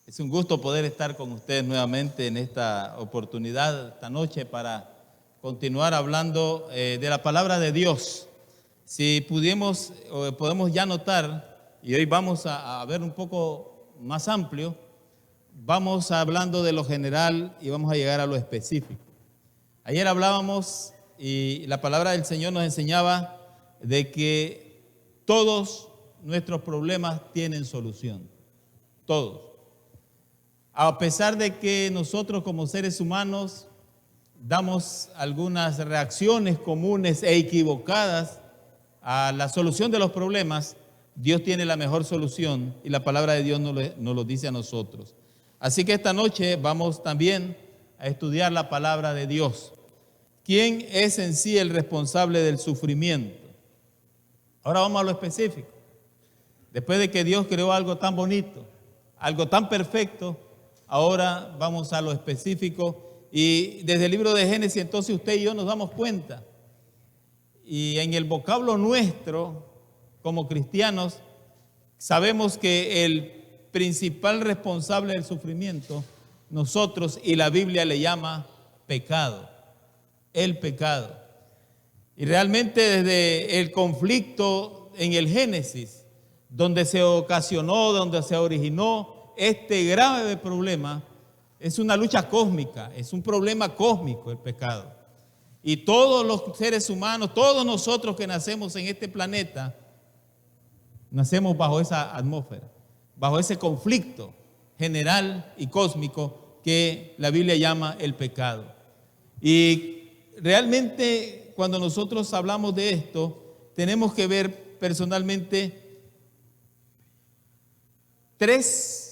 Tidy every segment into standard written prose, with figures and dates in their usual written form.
Es un gusto poder estar con ustedes nuevamente en esta oportunidad, esta noche, para continuar hablando de la palabra de Dios. Si podemos ya notar, y hoy vamos a ver un poco más amplio, vamos hablando de lo general y vamos a llegar a lo específico. Ayer hablábamos y la palabra del Señor nos enseñaba de que todos nuestros problemas tienen solución, todos. A pesar de que nosotros como seres humanos damos algunas reacciones comunes e equivocadas a la solución de los problemas, Dios tiene la mejor solución y la palabra de Dios nos lo dice a nosotros. Así que esta noche vamos también a estudiar la palabra de Dios. ¿Quién es en sí el responsable del sufrimiento? Ahora vamos a lo específico. Después de que Dios creó algo tan bonito, algo tan perfecto, ahora vamos a lo específico. Y desde el libro de Génesis, entonces usted y yo nos damos cuenta. Y en el vocablo nuestro, como cristianos, sabemos que el principal responsable del sufrimiento, nosotros, y la Biblia le llama pecado, el pecado. Y realmente desde el conflicto en el Génesis, donde se ocasionó, donde se originó este grave problema, es una lucha cósmica, es un problema cósmico el pecado. Y todos los seres humanos, todos nosotros que nacemos en este planeta, nacemos bajo esa atmósfera, bajo ese conflicto general y cósmico que la Biblia llama el pecado. Y realmente cuando nosotros hablamos de esto, tenemos que ver personalmente tres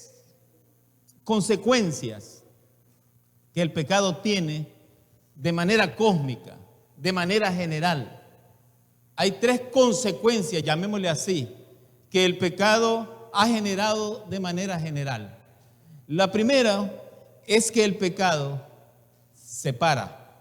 consecuencias que el pecado tiene de manera cósmica, de manera general. Hay tres consecuencias, llamémosle así, que el pecado ha generado de manera general. La primera es que el pecado separa.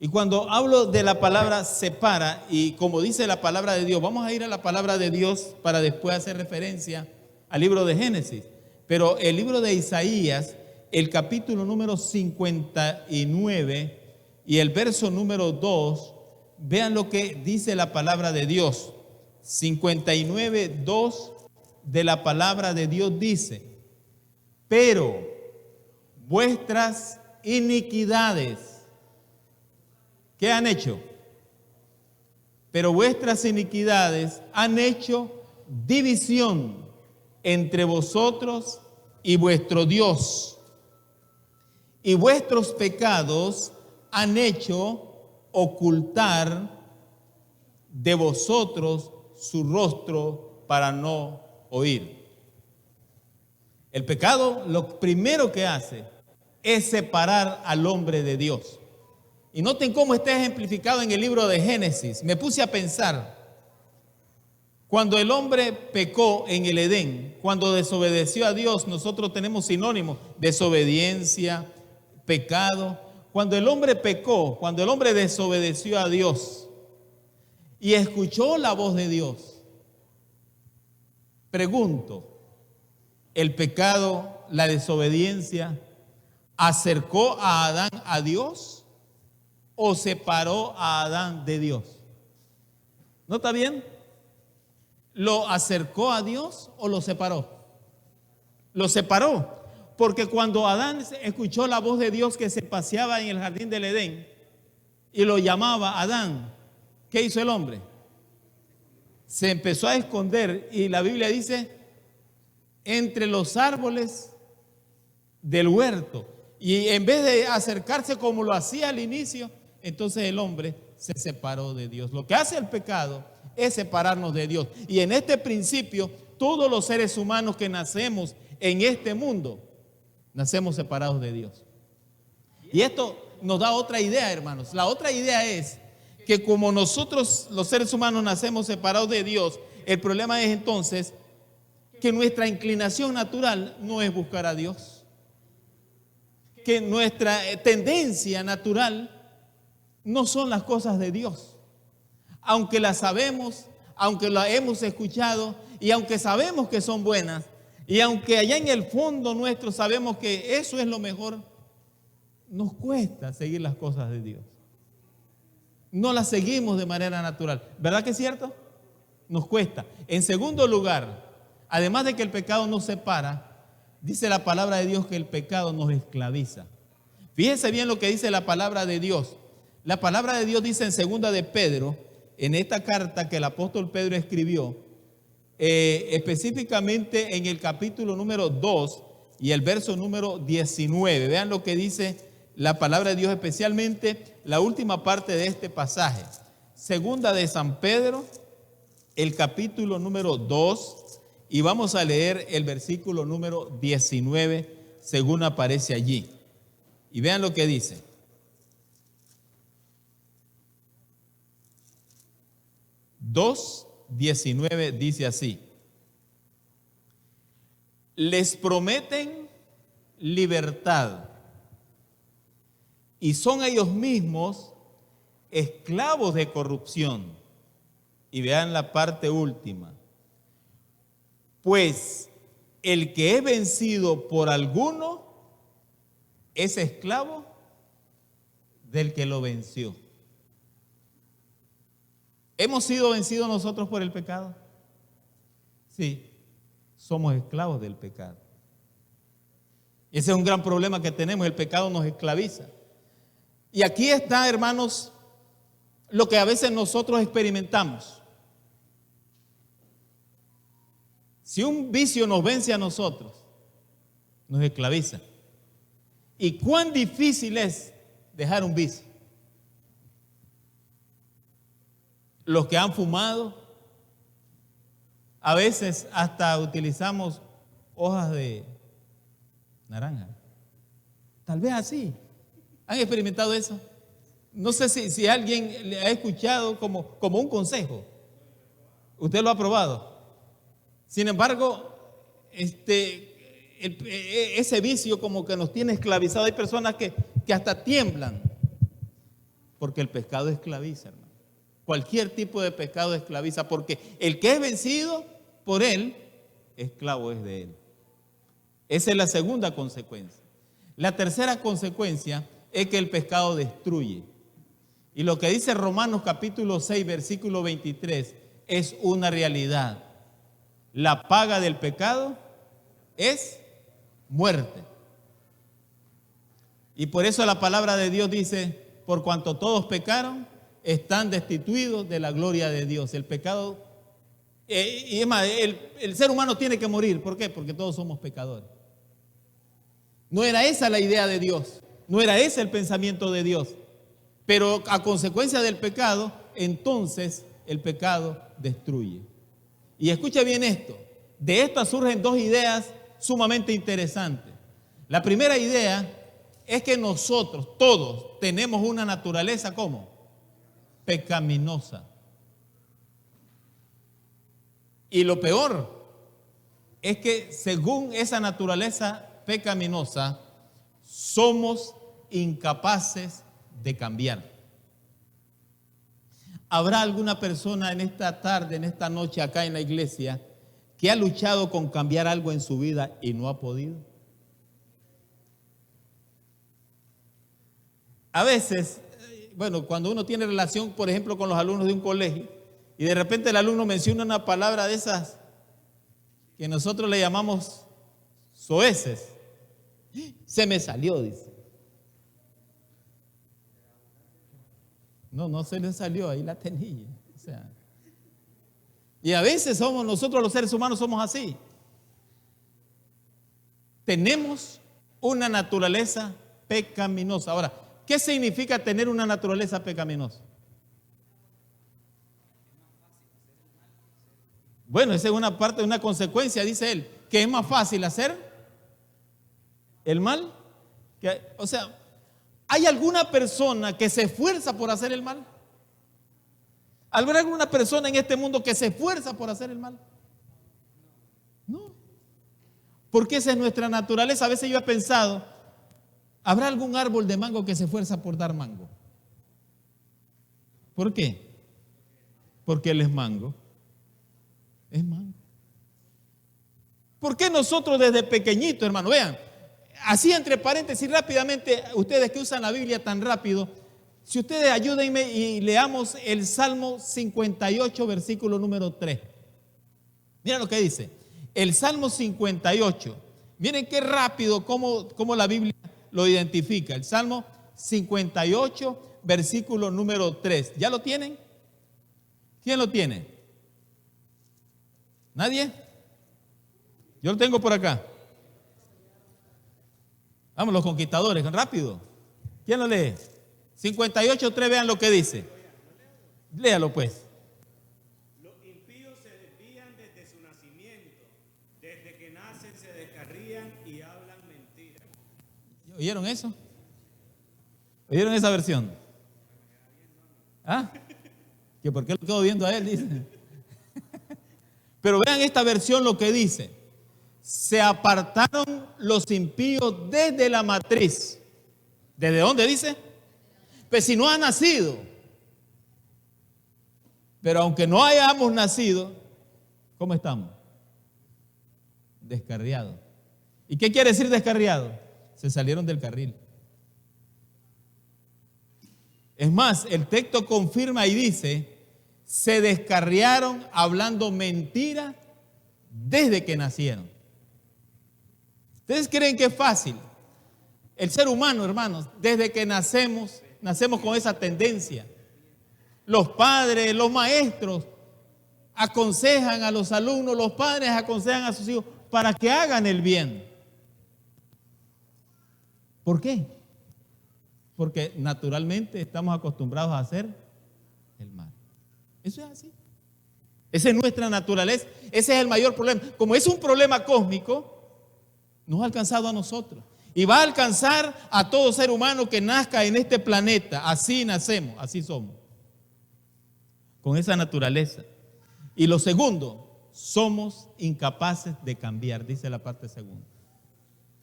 Y cuando hablo de la palabra separa, y como dice la palabra de Dios, vamos a ir a la palabra de Dios para después hacer referencia al libro de Génesis. Pero el libro de Isaías, el capítulo número 59 y el verso número 2, vean lo que dice la palabra de Dios. 59, 2 de la palabra de Dios dice: pero vuestras iniquidades, ¿qué han hecho? Pero vuestras iniquidades han hecho división entre vosotros y vuestro Dios, y vuestros pecados han hecho ocultar de vosotros su rostro para no oír. El pecado lo primero que hace es separar al hombre de Dios. Y noten cómo está ejemplificado en el libro de Génesis. Me puse a pensar, cuando el hombre pecó en el Edén, cuando desobedeció a Dios, nosotros tenemos sinónimos: desobediencia, pecado. Cuando el hombre pecó, cuando el hombre desobedeció a Dios y escuchó la voz de Dios, pregunto, ¿el pecado, la desobediencia, acercó a Adán a Dios o separó a Adán de Dios? ¿No está bien? ¿Lo acercó a Dios o lo separó? Lo separó, porque cuando Adán escuchó la voz de Dios que se paseaba en el jardín del Edén y lo llamaba Adán, ¿qué hizo el hombre? Se empezó a esconder, y la Biblia dice, entre los árboles del huerto. Y en vez de acercarse como lo hacía al inicio, entonces el hombre se separó de Dios. Lo que hace el pecado es separarnos de Dios. Y en este principio, todos los seres humanos que nacemos en este mundo, nacemos separados de Dios. Y esto nos da otra idea, hermanos. La otra idea es que como nosotros los seres humanos nacemos separados de Dios, el problema es entonces que nuestra inclinación natural no es buscar a Dios. Que nuestra tendencia natural no son las cosas de Dios. Aunque las sabemos, aunque las hemos escuchado y aunque sabemos que son buenas, Y aunque allá en el fondo nuestro sabemos que eso es lo mejor, nos cuesta seguir las cosas de Dios. No las seguimos de manera natural. ¿Verdad que es cierto? Nos cuesta. En segundo lugar, además de que el pecado nos separa, dice la palabra de Dios que el pecado nos esclaviza. Fíjense bien lo que dice la palabra de Dios. La palabra de Dios dice en segunda de Pedro, en esta carta que el apóstol Pedro escribió, específicamente en el capítulo número 2 y el verso número 19. Vean lo que dice la palabra de Dios, especialmente la última parte de este pasaje. Segunda de San Pedro, el capítulo número 2, y vamos a leer el versículo número 19, según aparece allí. Y vean lo que dice. Dos 19 dice así: les prometen libertad y son ellos mismos esclavos de corrupción. Y vean la parte última: pues el que es vencido por alguno es esclavo del que lo venció. ¿Hemos sido vencidos nosotros por el pecado? Sí, somos esclavos del pecado. Ese es un gran problema que tenemos, el pecado nos esclaviza. Y aquí está, hermanos, lo que a veces nosotros experimentamos. Si un vicio nos vence a nosotros, nos esclaviza. ¿Y cuán difícil es dejar un vicio? Los que han fumado, a veces hasta utilizamos hojas de naranja. Tal vez así. ¿Han experimentado eso? No sé si alguien le ha escuchado como un consejo. ¿Usted lo ha probado? Sin embargo, ese vicio como que nos tiene esclavizados. Hay personas que hasta tiemblan porque el pecado esclaviza, hermano. Cualquier tipo de pecado esclaviza, porque el que es vencido por él, esclavo es de él. Esa es la segunda consecuencia. La tercera consecuencia es que el pecado destruye. Y lo que dice Romanos capítulo 6, versículo 23, es una realidad. La paga del pecado es muerte. Y por eso la palabra de Dios dice: por cuanto todos pecaron, están destituidos de la gloria de Dios. El pecado, y es más, el ser humano tiene que morir. ¿Por qué? Porque todos somos pecadores. No era esa la idea de Dios, no era ese el pensamiento de Dios. Pero a consecuencia del pecado, entonces el pecado destruye. Y escucha bien esto, de estas surgen dos ideas sumamente interesantes. La primera idea es que nosotros todos tenemos una naturaleza ¿cómo? Pecaminosa. Y lo peor es que según esa naturaleza pecaminosa, somos incapaces de cambiar. ¿Habrá alguna persona en esta tarde, en esta noche acá en la iglesia, que ha luchado con cambiar algo en su vida y no ha podido? A veces, bueno, cuando uno tiene relación, por ejemplo, con los alumnos de un colegio, y de repente el alumno menciona una palabra de esas que nosotros le llamamos soeces, se me salió, dice. No se le salió, ahí la tenía. O sea, y a veces nosotros los seres humanos somos así. Tenemos una naturaleza pecaminosa. Ahora, ¿qué significa tener una naturaleza pecaminosa? Bueno, esa es una parte, una consecuencia, dice él, que es más fácil hacer el mal. O sea, ¿hay alguna persona que se esfuerza por hacer el mal? ¿Habrá alguna persona en este mundo que se esfuerza por hacer el mal? No. Porque esa es nuestra naturaleza. A veces yo he pensado, ¿habrá algún árbol de mango que se esfuerza por dar mango? ¿Por qué? Porque él es mango. Es mango. ¿Por qué nosotros desde pequeñitos, hermano? Vean, así entre paréntesis rápidamente, ustedes que usan la Biblia tan rápido, si ustedes ayúdenme y leamos el Salmo 58, versículo número 3. Mira lo que dice. El Salmo 58. Miren qué rápido cómo la Biblia lo identifica. El Salmo 58, versículo número 3. ¿Ya lo tienen? ¿Quién lo tiene? ¿Nadie? Yo lo tengo por acá. Vamos, los conquistadores, rápido. ¿Quién lo lee? 58, 3, vean lo que dice. Léalo pues. Los impíos se desvían desde su nacimiento. Desde que nacen se descarrían y hablan mentiras. ¿Oyeron eso? ¿Oyeron esa versión? ¿Ah? ¿Que por qué lo quedo viendo a él? Dice. Pero vean esta versión lo que dice. Se apartaron los impíos desde la matriz. ¿Desde dónde dice? Pues si no ha nacido. Pero aunque no hayamos nacido, ¿cómo estamos? Descarriados. ¿Y qué quiere decir descarriado? Se salieron del carril. Es más, el texto confirma y dice, se descarriaron hablando mentira desde que nacieron. ¿Ustedes creen que es fácil? El ser humano, hermanos, desde que nacemos con esa tendencia. Los padres, los maestros aconsejan a los alumnos, los padres aconsejan a sus hijos para que hagan el bien. ¿Por qué? Porque naturalmente estamos acostumbrados a hacer el mal. Eso es así. Esa es nuestra naturaleza. Ese es el mayor problema. Como es un problema cósmico, nos ha alcanzado a nosotros. Y va a alcanzar a todo ser humano que nazca en este planeta. Así nacemos, así somos. Con esa naturaleza. Y lo segundo, somos incapaces de cambiar, dice la parte segunda.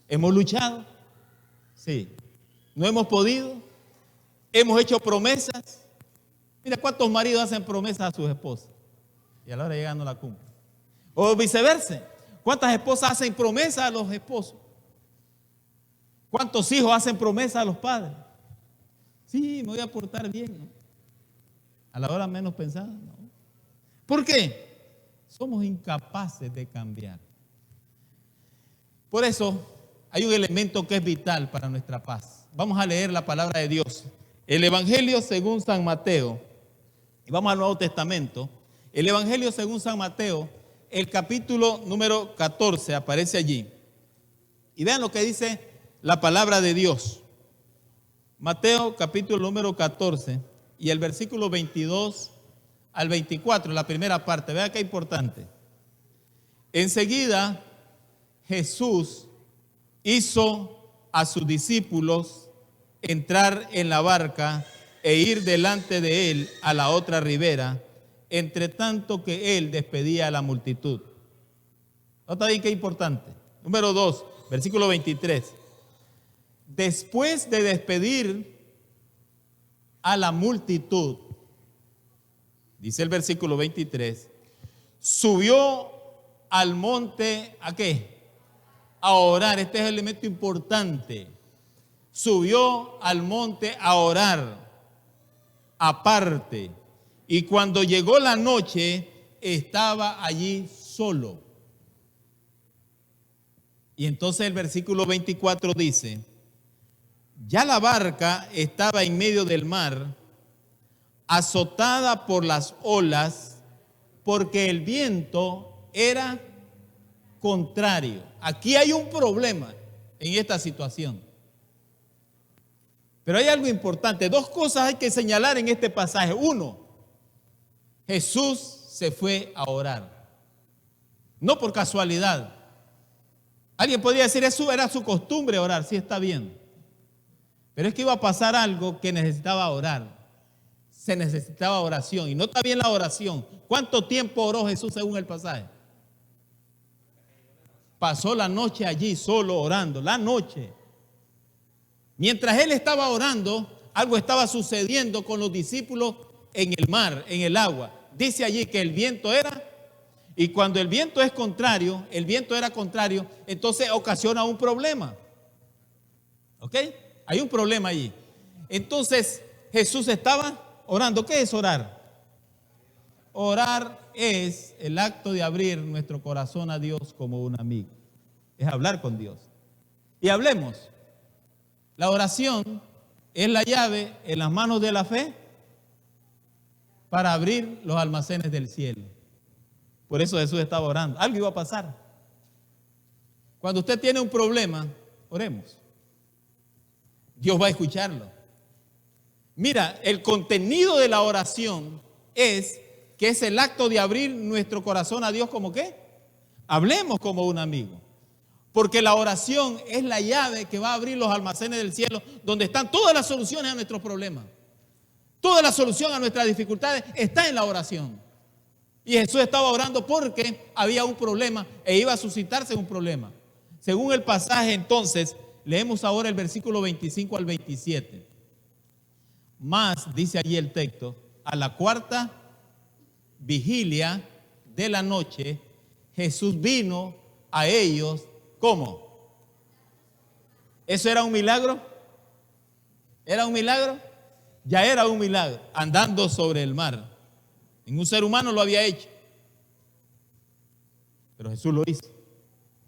¿Hemos luchado? Sí. ¿No hemos podido? ¿Hemos hecho promesas? Mira cuántos maridos hacen promesas a sus esposas y a la hora de llegar no la cumplen. O viceversa. ¿Cuántas esposas hacen promesas a los esposos? ¿Cuántos hijos hacen promesas a los padres? Sí, me voy a portar bien, ¿no? A la hora menos pensada, ¿no? ¿Por qué? Somos incapaces de cambiar. Por eso hay un elemento que es vital para nuestra paz. Vamos a leer la palabra de Dios. El Evangelio según San Mateo. Y vamos al Nuevo Testamento. El Evangelio según San Mateo, el capítulo número 14 aparece allí. Y vean lo que dice la palabra de Dios. Mateo capítulo número 14 y el versículo 22 al 24, la primera parte. Vean qué importante. Enseguida Jesús hizo a sus discípulos entrar en la barca e ir delante de él a la otra ribera, entre tanto que él despedía a la multitud. Nota bien qué importante. Número 2, versículo 23. Después de despedir a la multitud, dice el versículo 23, subió al monte, ¿a qué? A orar. Este es el elemento importante. Subió al monte a orar, aparte. Y cuando llegó la noche, estaba allí solo. Y entonces el versículo 24 dice, ya la barca estaba en medio del mar, azotada por las olas, porque el viento era contrario. Aquí hay un problema en esta situación. Pero hay algo importante. Dos cosas hay que señalar en este pasaje. Uno, Jesús se fue a orar. No por casualidad. Alguien podría decir, eso era su costumbre orar. Sí, está bien. Pero es que iba a pasar algo que necesitaba orar. Se necesitaba oración. Y no está bien la oración. ¿Cuánto tiempo oró Jesús según el pasaje? Pasó la noche allí solo orando. La noche. Mientras él estaba orando, algo estaba sucediendo con los discípulos en el mar, en el agua. Dice allí que el viento era Y cuando el viento es contrario, el viento era contrario, entonces ocasiona un problema. ¿Ok? Hay un problema allí. Entonces Jesús estaba orando. ¿Qué es orar? Orar es el acto de abrir nuestro corazón a Dios como un amigo. Es hablar con Dios. Y hablemos. La oración es la llave en las manos de la fe para abrir los almacenes del cielo. Por eso Jesús estaba orando. Algo iba a pasar. Cuando usted tiene un problema, oremos. Dios va a escucharlo. Mira, el contenido de la oración es que es el acto de abrir nuestro corazón a Dios como ¿qué? Hablemos como un amigo. Porque la oración es la llave que va a abrir los almacenes del cielo donde están todas las soluciones a nuestros problemas. Toda la solución a nuestras dificultades está en la oración. Y Jesús estaba orando porque había un problema e iba a suscitarse un problema. Según el pasaje, entonces, leemos ahora el versículo 25 al 27. Más, dice allí el texto, a la cuarta vigilia de la noche, Jesús vino a ellos, ¿cómo? ¿Eso era un milagro? ¿Era un milagro? Ya era un milagro, andando sobre el mar. Ningún ser humano lo había hecho, pero Jesús lo hizo.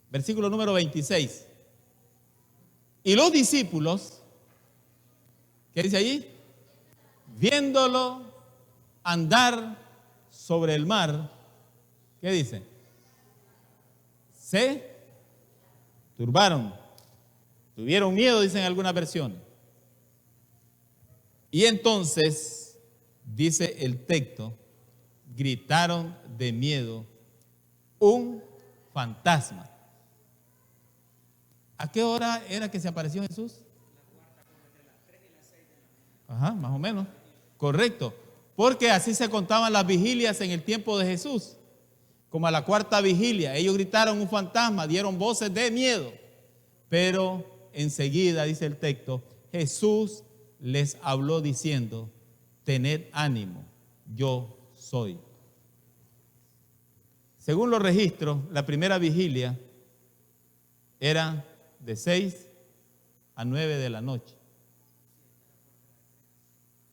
Versículo número 26. Y los discípulos, ¿qué dice allí? Viéndolo andar sobre el mar, ¿qué dice? Se turbaron, tuvieron miedo, dicen algunas versiones. Y entonces, dice el texto, gritaron de miedo, un fantasma. ¿A qué hora era que se apareció Jesús? Ajá, más o menos. Correcto. Porque así se contaban las vigilias en el tiempo de Jesús. Como a la cuarta vigilia. Ellos gritaron un fantasma, dieron voces de miedo. Pero enseguida, dice el texto, Jesús les habló diciendo, tened ánimo, yo soy. Según los registros, la primera vigilia era de 6 a 9 de la noche.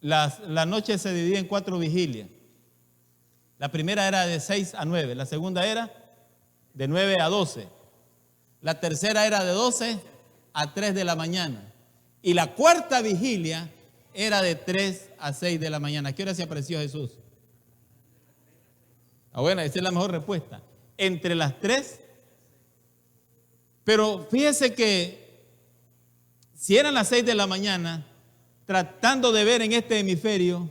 La noche se divide en 4 vigilias. La primera era de 6 a 9, la segunda era de 9 a 12, la tercera era de 12 a 3 de la mañana y la cuarta vigilia era de 3 a 6 de la mañana. ¿A qué hora se apareció Jesús? Bueno, esa es la mejor respuesta. Entre las 3. Pero fíjese que si eran las 6 de la mañana, tratando de ver en este hemisferio,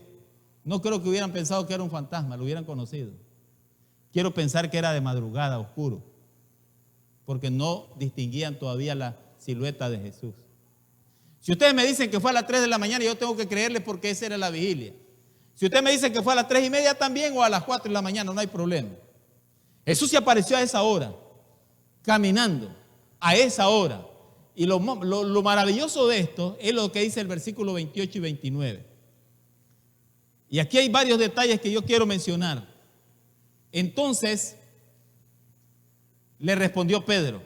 no creo que hubieran pensado que era un fantasma, lo hubieran conocido. Quiero pensar que era de madrugada, oscuro, porque no distinguían todavía la silueta de Jesús. Si ustedes me dicen que fue a las 3 de la mañana, yo tengo que creerles porque esa era la vigilia. Si ustedes me dicen que fue a las 3:30 también o a las 4 de la mañana, no hay problema. Jesús se apareció a esa hora, caminando a esa hora. Y lo maravilloso de esto es lo que dice el versículo 28 y 29. Y aquí hay varios detalles que yo quiero mencionar. Entonces, le respondió Pedro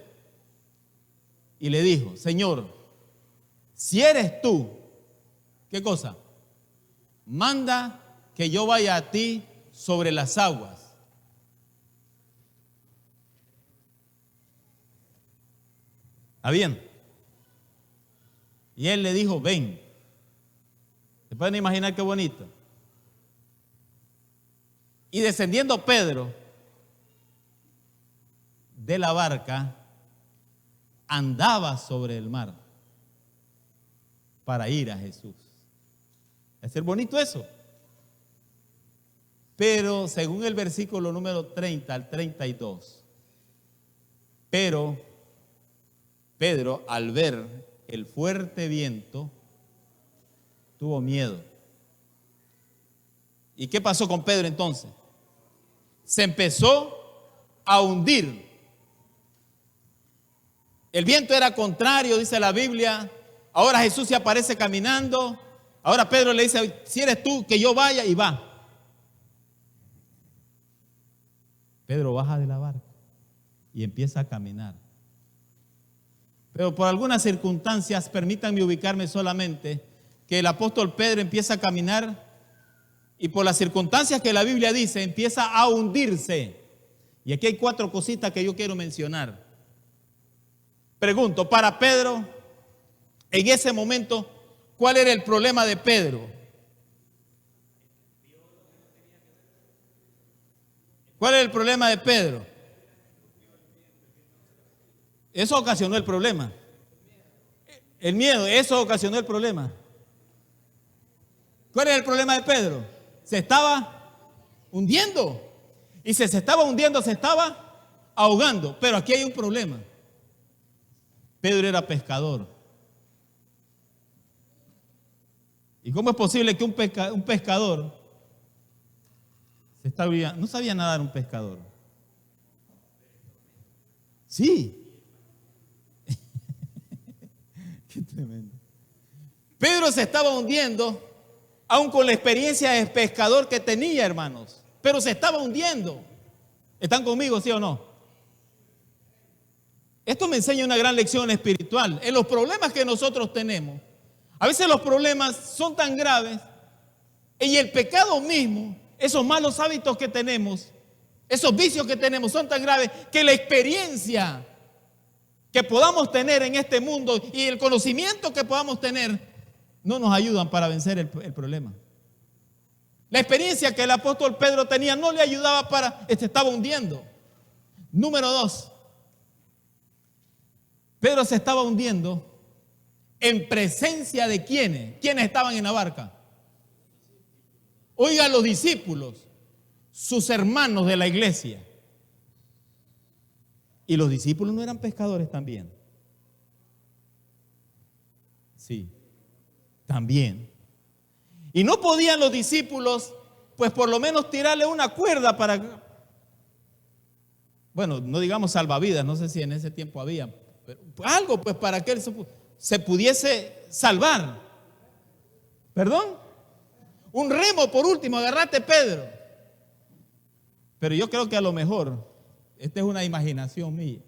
y le dijo, Señor, si eres tú, ¿qué cosa? Manda que yo vaya a ti sobre las aguas. ¿Está bien? Y él le dijo, ven. ¿Se pueden imaginar qué bonito? Y descendiendo Pedro de la barca, andaba sobre el mar para ir a Jesús. ¿Es ser bonito eso? Pero según el versículo número 30 al 32, pero Pedro, al ver el fuerte viento, tuvo miedo. ¿Y qué pasó con Pedro entonces? Se empezó a hundir. El viento era contrario, dice la Biblia. Ahora Jesús se aparece caminando. Ahora Pedro le dice, si eres tú, que yo vaya, y va. Pedro baja de la barca y empieza a caminar. Pero por algunas circunstancias, permítanme ubicarme solamente, que el apóstol Pedro empieza a caminar y por las circunstancias que la Biblia dice, empieza a hundirse. Y aquí hay 4 cositas que yo quiero mencionar. Pregunto, para Pedro, en ese momento, ¿cuál era el problema de Pedro? ¿Cuál era el problema de Pedro? Eso ocasionó el problema. El miedo, eso ocasionó el problema. ¿Cuál era el problema de Pedro? Se estaba hundiendo. Y si se estaba hundiendo, se estaba ahogando. Pero aquí hay un problema. Pedro era pescador. ¿Y cómo es posible que un pescador no sabía nadar un pescador? Sí. Qué tremendo. Pedro se estaba hundiendo, aun con la experiencia de pescador que tenía, hermanos. Pero se estaba hundiendo. ¿Están conmigo, sí o no? Esto me enseña una gran lección espiritual. En los problemas que nosotros tenemos, a veces los problemas son tan graves y el pecado mismo, esos malos hábitos que tenemos, esos vicios que tenemos son tan graves que la experiencia que podamos tener en este mundo y el conocimiento que podamos tener no nos ayudan para vencer el problema. La experiencia que el apóstol Pedro tenía no le ayudaba se estaba hundiendo. Número 2, Pedro se estaba hundiendo en presencia de ¿quiénes? ¿Quiénes estaban en la barca? Oigan, los discípulos, sus hermanos de la iglesia. ¿Y los discípulos no eran pescadores también? Sí, también. Y no podían los discípulos, pues por lo menos tirarle una cuerda para, bueno, no digamos salvavidas, no sé si en ese tiempo había, pero algo pues para que él se pudiese salvar. ¿Perdón? Un remo por último, agarrate Pedro. Pero yo creo que a lo mejor, esta es una imaginación mía,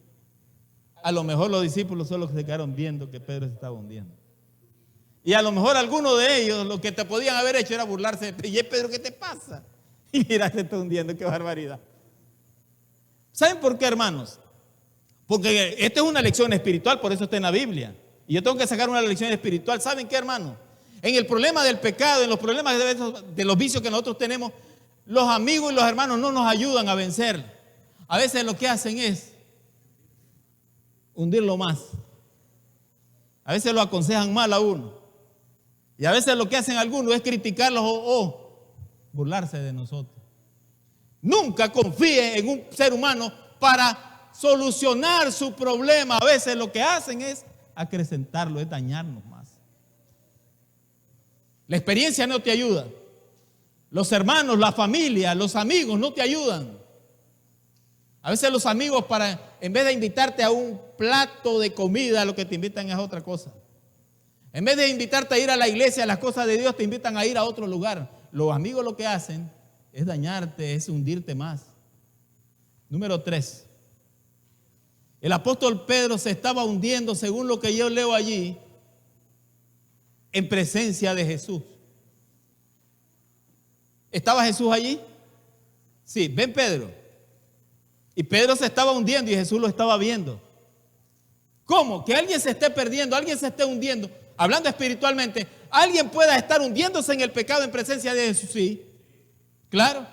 a lo mejor los discípulos solo se quedaron viendo que Pedro se estaba hundiendo. Y a lo mejor algunos de ellos lo que te podían haber hecho era burlarse. Y Pedro, ¿qué te pasa? Y mira, se está hundiendo, qué barbaridad. ¿Saben por qué, hermanos? Porque esta es una lección espiritual, por eso está en la Biblia. Y yo tengo que sacar una lección espiritual. ¿Saben qué, hermanos? En el problema del pecado, en los problemas de los vicios que nosotros tenemos, los amigos y los hermanos no nos ayudan a vencer. A veces lo que hacen es hundirlo más. A veces lo aconsejan mal a uno. Y a veces lo que hacen algunos es criticarlos o burlarse de nosotros. Nunca confíe en un ser humano para solucionar su problema. A veces lo que hacen es acrecentarlo, es dañarnos más. La experiencia no te ayuda. Los hermanos, la familia, los amigos no te ayudan. A veces los amigos, en vez de invitarte a un plato de comida, lo que te invitan es otra cosa. En vez de invitarte a ir a la iglesia, a las cosas de Dios, te invitan a ir a otro lugar. Los amigos lo que hacen es dañarte, es hundirte más. Número 3. El apóstol Pedro se estaba hundiendo, según lo que yo leo allí, en presencia de Jesús. ¿Estaba Jesús allí? Sí, ven Pedro. Y Pedro se estaba hundiendo y Jesús lo estaba viendo. ¿Cómo? Que alguien se esté perdiendo, alguien se esté hundiendo. Hablando espiritualmente, alguien pueda estar hundiéndose en el pecado en presencia de Jesús. Sí, claro.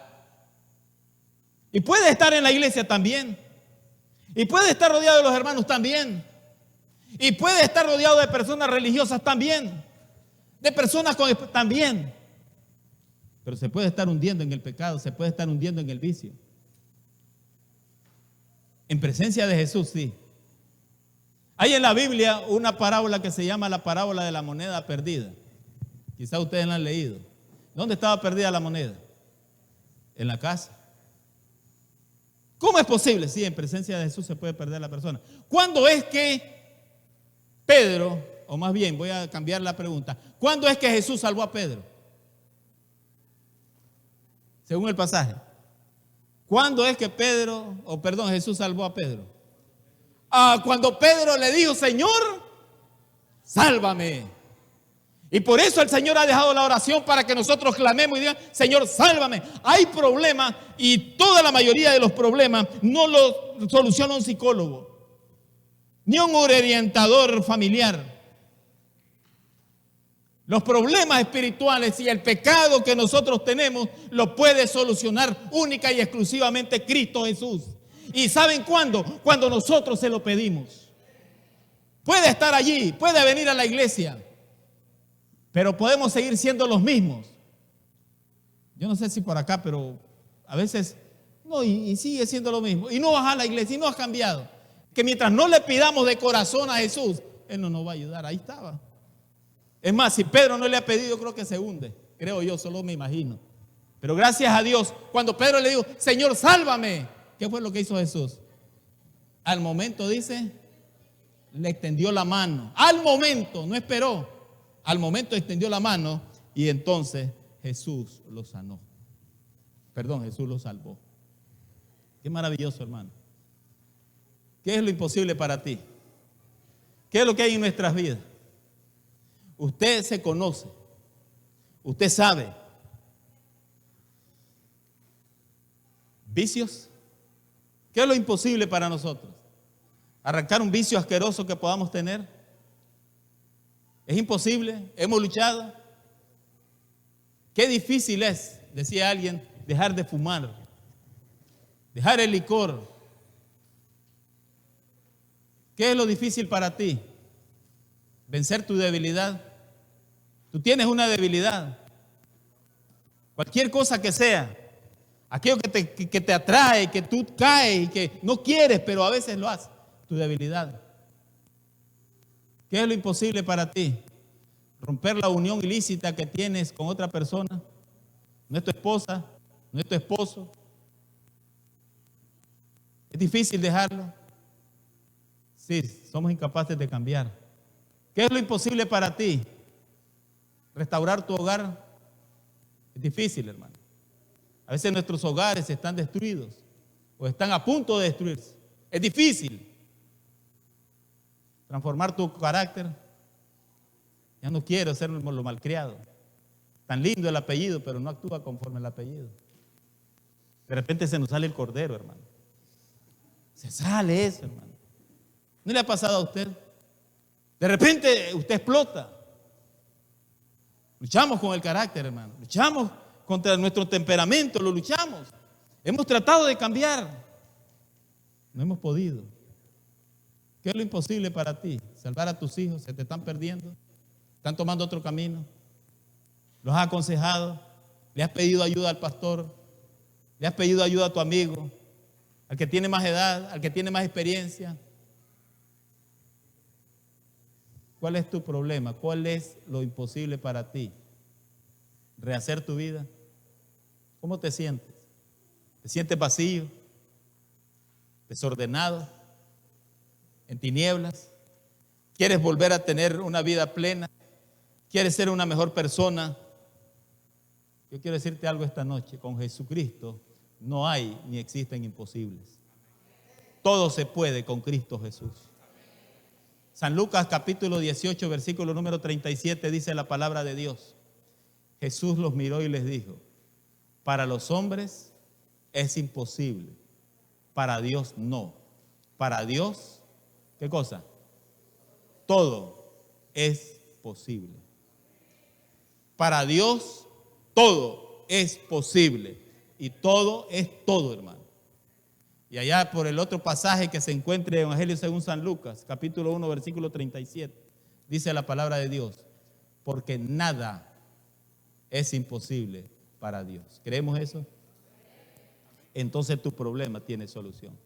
Y puede estar en la iglesia también. Y puede estar rodeado de los hermanos también. Y puede estar rodeado de personas religiosas también. De personas también. Pero se puede estar hundiendo en el pecado, se puede estar hundiendo en el vicio. En presencia de Jesús, sí. Hay en la Biblia una parábola que se llama la parábola de la moneda perdida. Quizá ustedes la han leído. ¿Dónde estaba perdida la moneda? En la casa. ¿Cómo es posible? Sí, en presencia de Jesús se puede perder la persona. ¿Cuándo es que Pedro, o más bien voy a cambiar la pregunta, ¿cuándo es que Jesús salvó a Pedro? Según el pasaje. ¿Cuándo es que Jesús salvó a Pedro? Cuando Pedro le dijo, Señor, sálvame. Y por eso el Señor ha dejado la oración para que nosotros clamemos y digamos, Señor, sálvame. Hay problemas y toda la mayoría de los problemas no los soluciona un psicólogo, ni un orientador familiar. Los problemas espirituales y el pecado que nosotros tenemos lo puede solucionar única y exclusivamente Cristo Jesús. ¿Y saben cuándo? Cuando nosotros se lo pedimos. Puede estar allí, puede venir a la iglesia, pero podemos seguir siendo los mismos. Yo no sé si por acá, pero a veces no, y sigue siendo lo mismo. Y no vas a la iglesia y no has cambiado. Que mientras no le pidamos de corazón a Jesús, Él no nos va a ayudar. Ahí estaba. Es más, si Pedro no le ha pedido, creo que se hunde. Creo yo, solo me imagino. Pero gracias a Dios, cuando Pedro le dijo, Señor, sálvame, ¿qué fue lo que hizo Jesús? Al momento, dice, le extendió la mano. Al momento, no esperó. Al momento extendió la mano y entonces Jesús lo sanó. Jesús lo salvó. Qué maravilloso, hermano. ¿Qué es lo imposible para ti? ¿Qué es lo que hay en nuestras vidas? Usted se conoce, usted sabe. ¿Vicios? ¿Qué es lo imposible para nosotros? ¿Arrancar un vicio asqueroso que podamos tener? ¿Es imposible? ¿Hemos luchado? Qué difícil es, decía alguien, dejar de fumar, dejar el licor. ¿Qué es lo difícil para ti? Vencer tu debilidad. Tú tienes una debilidad. Cualquier cosa que sea, aquello que te atrae, que tú caes y que no quieres, pero a veces lo haces. Tu debilidad. ¿Qué es lo imposible para ti? Romper la unión ilícita que tienes con otra persona. No es tu esposa, no es tu esposo. ¿Es difícil dejarlo? Sí, somos incapaces de cambiar. ¿Qué es lo imposible para ti? Restaurar tu hogar. Es difícil, hermano. A veces nuestros hogares están destruidos o están a punto de destruirse. Es difícil. Transformar tu carácter. Ya no quiero ser lo malcriado. Tan lindo el apellido, pero no actúa conforme el apellido. De repente se nos sale el cordero, hermano. Se sale eso, hermano. ¿No le ha pasado a usted? De repente usted explota. Luchamos con el carácter, hermano. Luchamos contra nuestro temperamento, lo luchamos. Hemos tratado de cambiar. No hemos podido. ¿Qué es lo imposible para ti? Salvar a tus hijos, se te están perdiendo, están tomando otro camino. ¿Los has aconsejado? ¿Le has pedido ayuda al pastor? ¿Le has pedido ayuda a tu amigo? Al que tiene más edad, al que tiene más experiencia. ¿Cuál es tu problema? ¿Cuál es lo imposible para ti? ¿Rehacer tu vida? ¿Cómo te sientes? ¿Te sientes vacío? ¿Desordenado? ¿En tinieblas? ¿Quieres volver a tener una vida plena? ¿Quieres ser una mejor persona? Yo quiero decirte algo esta noche. Con Jesucristo no hay ni existen imposibles. Todo se puede con Cristo Jesús. San Lucas capítulo 18, versículo número 37 dice la palabra de Dios. Jesús los miró y les dijo, para los hombres es imposible, para Dios no. Para Dios, ¿qué cosa? Todo es posible. Para Dios todo es posible y todo es todo, hermano. Y allá por el otro pasaje que se encuentra en el Evangelio según San Lucas, capítulo 1, versículo 37, dice la palabra de Dios, porque nada es imposible para Dios. ¿Creemos eso? Entonces tu problema tiene solución.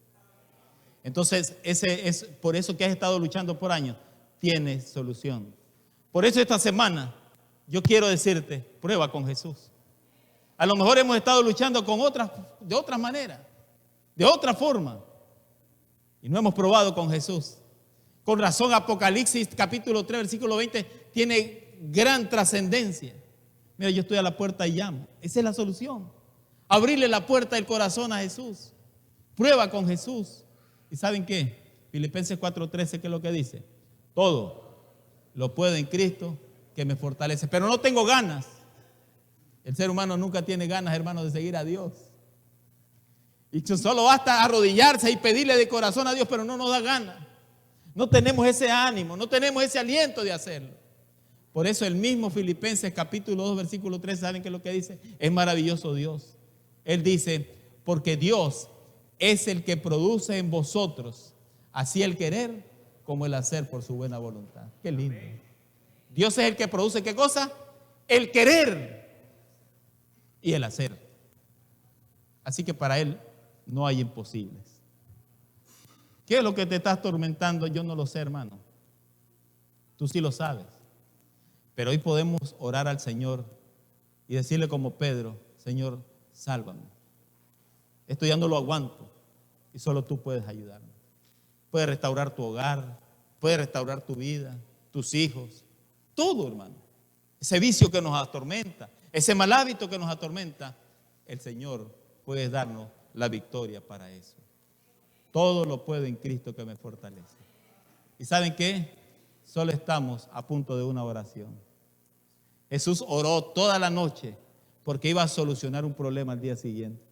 Entonces ese es por eso que has estado luchando por años, tiene solución. Por eso esta semana yo quiero decirte, prueba con Jesús. A lo mejor hemos estado luchando de otra manera, de otra forma, y no hemos probado con Jesús. Con razón Apocalipsis capítulo 3 versículo 20 tiene gran trascendencia. Mira, yo estoy a la puerta y llamo. Esa es la solución. Abrirle la puerta del corazón a Jesús. Prueba con Jesús. ¿Y saben qué? Filipenses 4:13, ¿qué es lo que dice? Todo lo puedo en Cristo que me fortalece. Pero no tengo ganas. El ser humano nunca tiene ganas, hermanos, de seguir a Dios. Y solo basta arrodillarse y pedirle de corazón a Dios, pero no nos da ganas. No tenemos ese ánimo, no tenemos ese aliento de hacerlo. Por eso el mismo Filipenses capítulo 2, versículo 3, ¿saben qué es lo que dice? Es maravilloso Dios. Él dice, porque Dios es el que produce en vosotros así el querer como el hacer por su buena voluntad. Qué lindo. Dios es el que produce, ¿qué cosa? El querer y el hacer. Así que para Él no hay imposibles. ¿Qué es lo que te está atormentando? Yo no lo sé, hermano. Tú sí lo sabes. Pero hoy podemos orar al Señor y decirle como Pedro, Señor, sálvame. Esto ya no lo aguanto y solo tú puedes ayudarme. Puedes restaurar tu hogar, puedes restaurar tu vida, tus hijos, todo, hermano. Ese vicio que nos atormenta, ese mal hábito que nos atormenta, el Señor puede darnos la victoria para eso. Todo lo puedo en Cristo que me fortalece. ¿Y saben qué? Solo estamos a punto de una oración. Jesús oró toda la noche porque iba a solucionar un problema al día siguiente.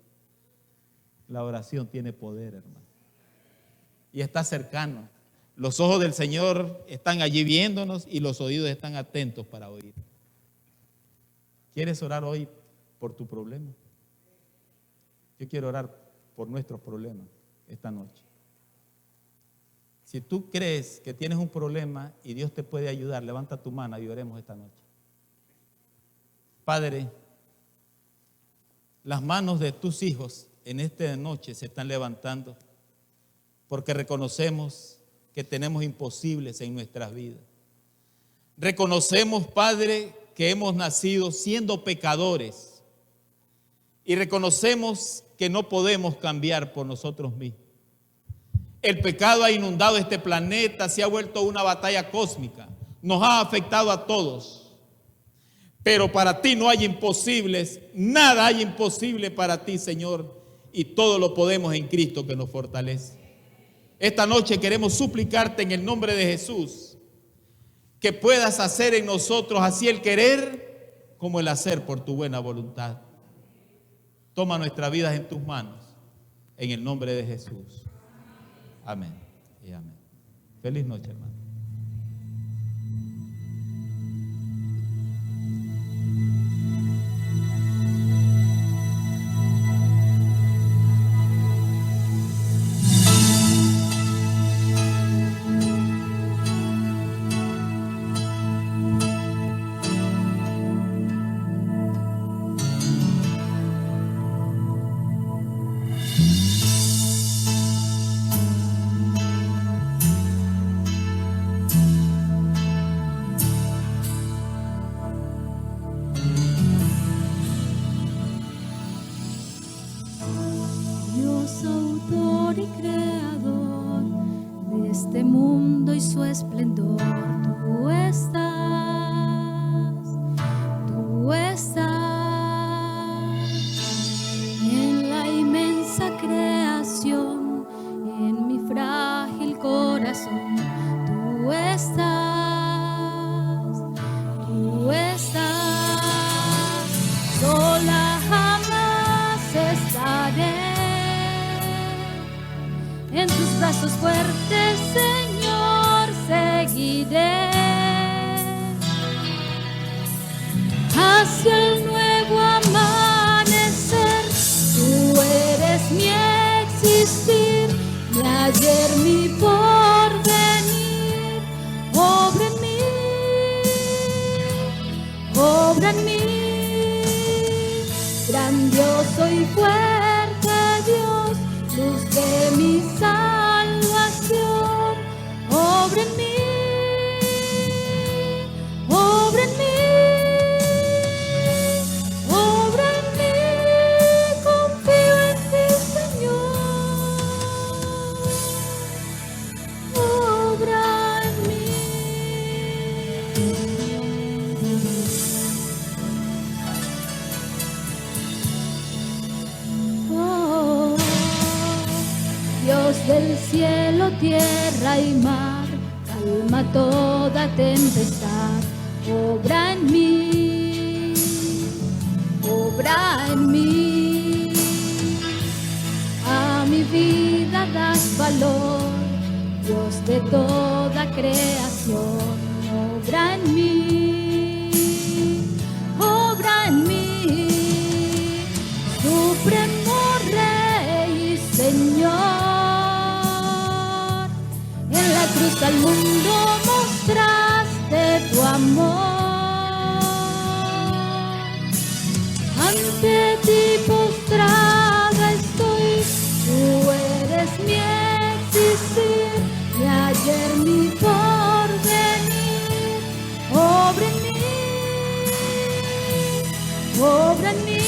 La oración tiene poder, hermano. Y está cercano. Los ojos del Señor están allí viéndonos y los oídos están atentos para oír. ¿Quieres orar hoy por tu problema? Yo quiero orar por nuestros problemas esta noche. Si tú crees que tienes un problema y Dios te puede ayudar, levanta tu mano y oremos esta noche. Padre, las manos de tus hijos en esta noche se están levantando porque reconocemos que tenemos imposibles en nuestras vidas. Reconocemos, Padre, que hemos nacido siendo pecadores y reconocemos que no podemos cambiar por nosotros mismos. El pecado ha inundado este planeta, se ha vuelto una batalla cósmica, nos ha afectado a todos. Pero para ti no hay imposibles, nada hay imposible para ti, Señor, y todo lo podemos en Cristo que nos fortalece. Esta noche queremos suplicarte en el nombre de Jesús que puedas hacer en nosotros así el querer como el hacer por tu buena voluntad. Toma nuestras vidas en tus manos, en el nombre de Jesús. Amén y amén. Feliz noche, hermano. Esplendor, tú estás en la inmensa creación, en mi frágil corazón, tú estás, sola jamás estaré, en tus brazos fuertes, Señor, seguiré hacia el nuevo amanecer. Tú eres mi existir, mi ayer, mi porvenir. tierra y mar, calma toda tempestad. Obra en mí, obra en mí. A mi vida das valor, Dios de toda creación. Obra en mí, obra en mí, supremo Rey y Señor. En la cruz al mundo mostraste tu amor. Ante ti postrada estoy, tú eres mi existir, mi ayer, mi porvenir. Obra en mí, obra en mí,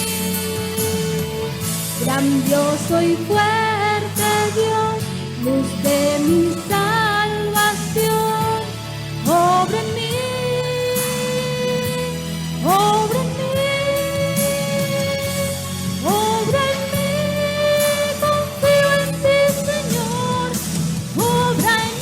grandioso y fuerte Dios, luz de mi salvación. Obra en mí, obra en mí, obra en mí, confío en ti, Señor, obra en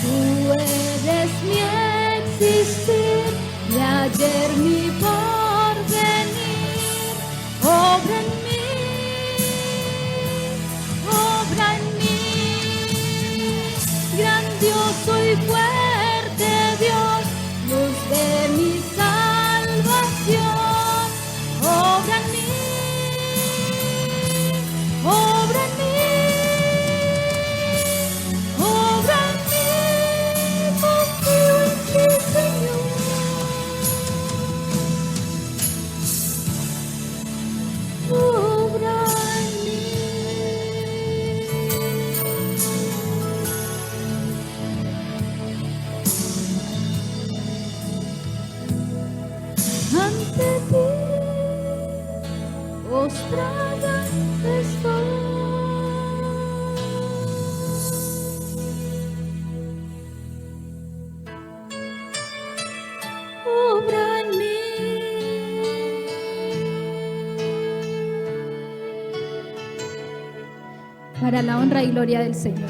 Tú eres mi existir, mi ayer, mi porvenir. Obra en mí, obra en mí, grandioso y fuerte Dios, luz de mi salvación. Obra en mí, obra en mí. Obra en mí, confío en ti, Señor. Obra en mí. Ante ti, postrada estoy. Obra en mí. Para la honra y gloria del Señor.